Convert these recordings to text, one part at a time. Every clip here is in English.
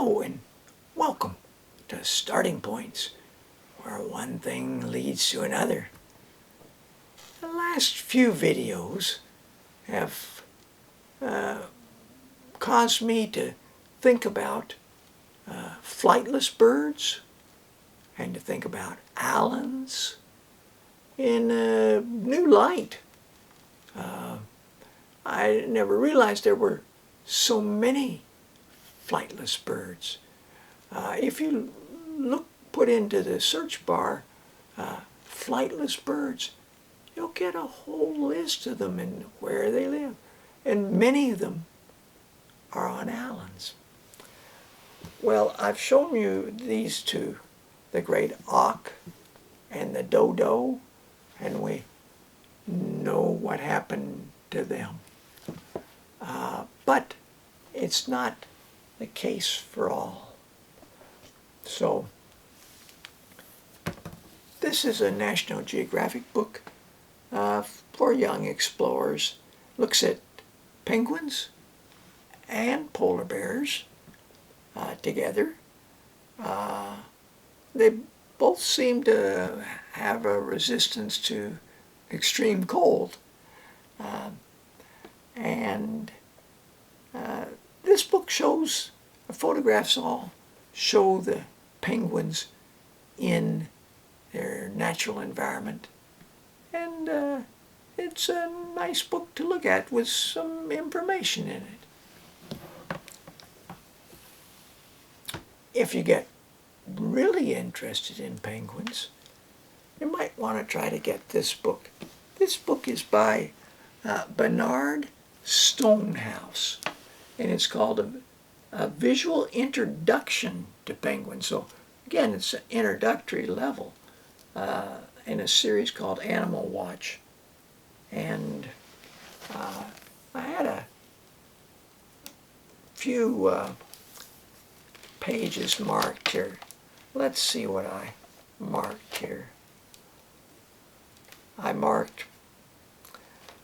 Hello and welcome to Starting Points, where one thing leads to another. The last few videos have caused me to think about flightless birds and to think about Allens in a new light. I never realized there were so many flightless birds. If you put into the search bar flightless birds, you'll get a whole list of them and where they live. And many of them are on Allens. Well, I've shown you these two, the great auk and the dodo, and we know what happened to them. But it's not the case for all. So, this is a National Geographic book for young explorers. Looks at penguins and polar bears together. They both seem to have a resistance to extreme cold. This book shows, the photographs all show the penguins in their natural environment. And it's a nice book to look at with some information in it. If you get really interested in penguins, you might want to try to get this book. This book is by Bernard Stonehouse, and it's called a Visual Introduction to Penguins. So again, it's an introductory level in a series called Animal Watch. And I had a few pages marked here. Let's see what I marked here. I marked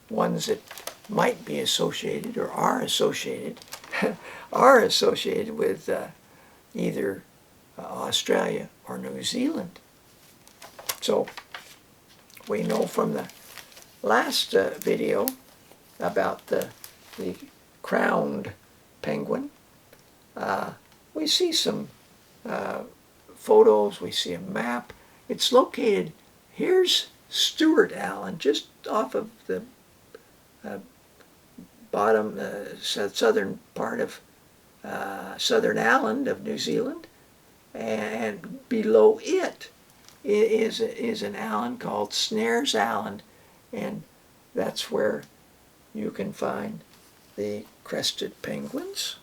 ones that might be associated or are associated with either Australia or New Zealand. So we know from the last video about the crowned penguin. We see some photos, we see a map. It's located, here's Stewart Island, just off of the bottom, southern part of Southern Island of New Zealand, and below it is an island called Snares Island, and that's where you can find the crested penguins.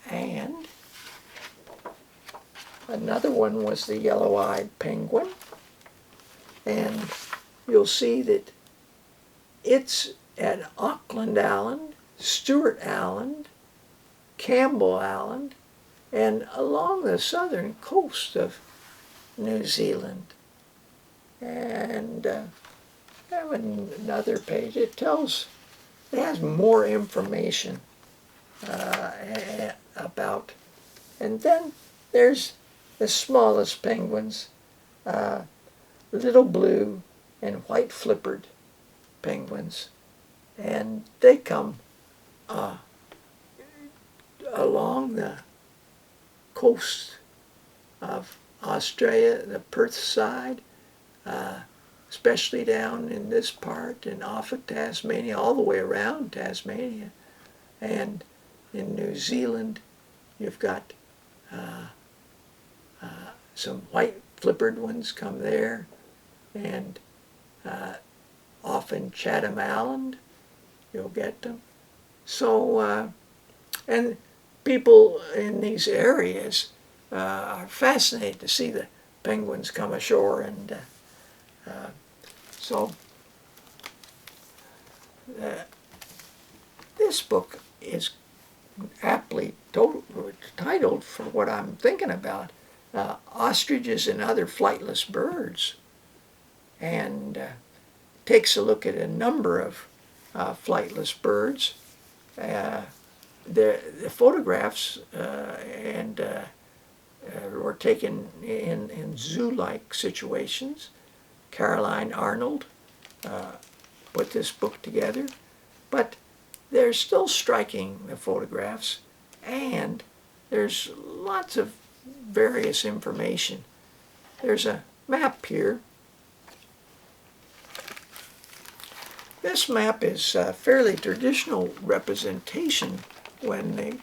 And another one was the yellow-eyed penguin, and you'll see that it's at Auckland Island, Stewart Island, Campbell Island, and along the southern coast of New Zealand. And I have another page. It has more information about. And then there's the smallest penguins, little blue and white flippered penguins, and they come along the coast of Australia, the Perth side, especially down in this part and off of Tasmania, all the way around Tasmania. And in New Zealand, you've got some white flippered ones come there, and off in Chatham Island, you'll get them. So, and people in these areas are fascinated to see the penguins come ashore, and so this book is aptly titled for what I'm thinking about, Ostriches and Other Flightless Birds, and takes a look at a number of flightless birds, the photographs were taken in zoo-like situations. Caroline Arnold put this book together, but they're still striking, the photographs, and there's lots of various information. There's a map here. This map is a fairly traditional representation when they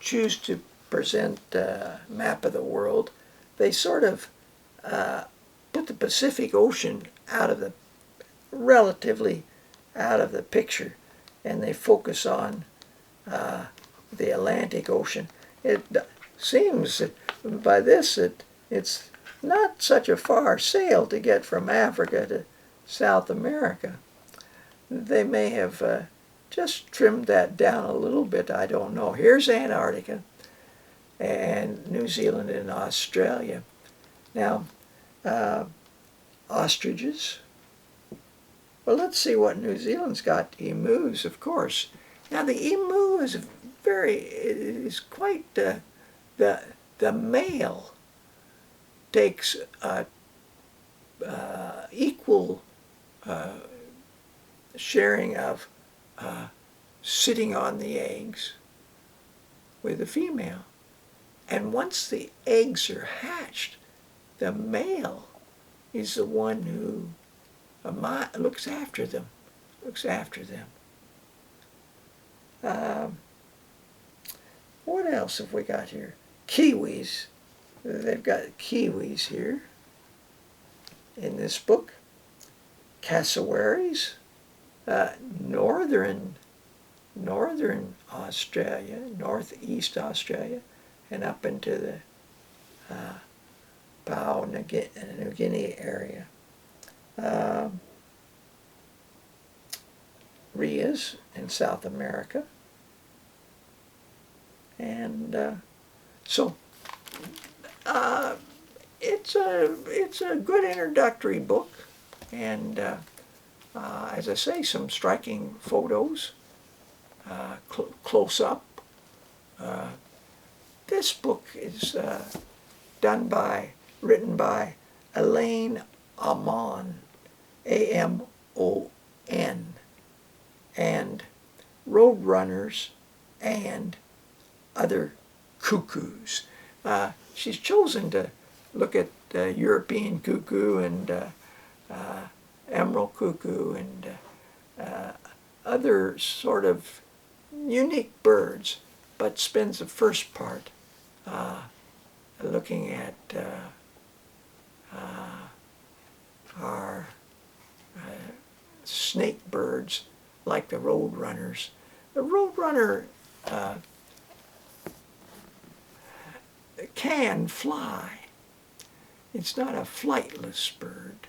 choose to present a map of the world. They sort of put the Pacific Ocean relatively out of the picture, and they focus on the Atlantic Ocean. It seems that by this it's not such a far sail to get from Africa to South America. They may have just trimmed that down a little bit, I don't know. Here's Antarctica and New Zealand and Australia. Now, ostriches. Well, let's see what New Zealand's got. Emus, of course. Now, the emu is quite, the male takes equal sharing of sitting on the eggs with the female. And once the eggs are hatched, the male is the one who looks after them. What else have we got here? Kiwis. They've got kiwis here in this book. Cassowaries. Northern Australia, northeast Australia, and up into the Papua New Guinea area. Rheas in South America. And so it's a good introductory book, and as I say, some striking photos, close up. This book is written by Layne, A-M-O-N, and Roadrunners and Other Cuckoos. She's chosen to look at European cuckoo and emerald cuckoo and other sort of unique birds, but spends the first part looking at our snake birds like the roadrunners. The roadrunner can fly. It's not a flightless bird,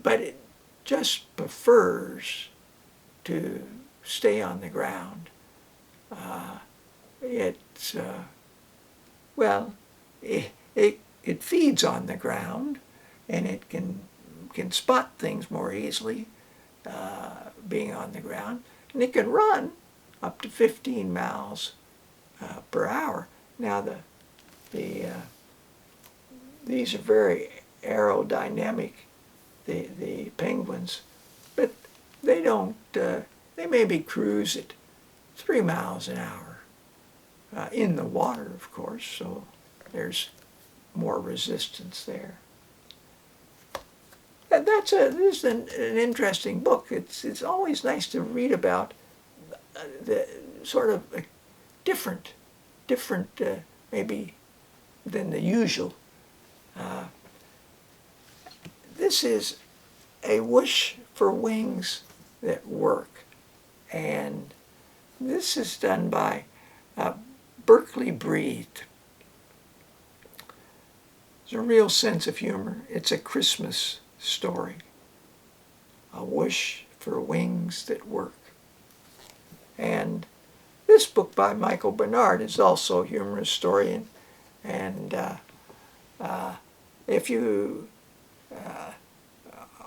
but it just prefers to stay on the ground. It feeds on the ground, and it can spot things more easily being on the ground, and it can run up to 15 miles per hour. Now these are very aerodynamic, the penguins, but they don't. They maybe cruise at 3 miles an hour in the water, of course. So there's more resistance there. And this is an interesting book. It's always nice to read about the sort of different maybe than the usual. This is A Wish for Wings That Work, and this is done by Berkeley Breathed. There's a real sense of humor. It's a Christmas story. A wish for wings that work. And this book by Michael Bernard is also a humorous story, and if you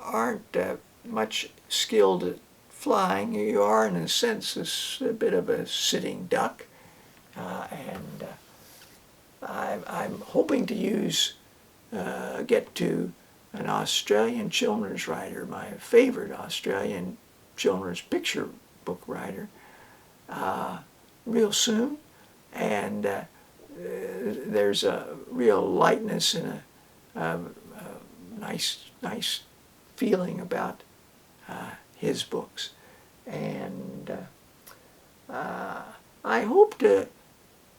aren't much skilled at flying. You are, in a sense, a bit of a sitting duck. And I'm hoping to get to an Australian children's writer, my favorite Australian children's picture book writer, real soon. And there's a real lightness and a nice feeling about his books. And I hope to,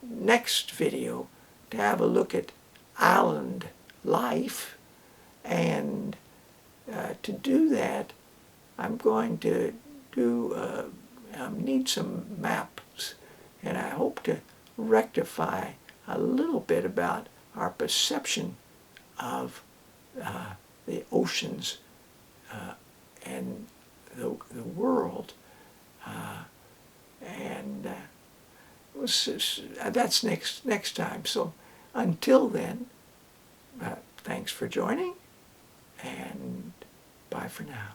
next video, to have a look at island life. And to do that, I'm going to need some maps, and I hope to rectify a little bit about our perception of the oceans and the world. That's next time. So until then, thanks for joining, and bye for now.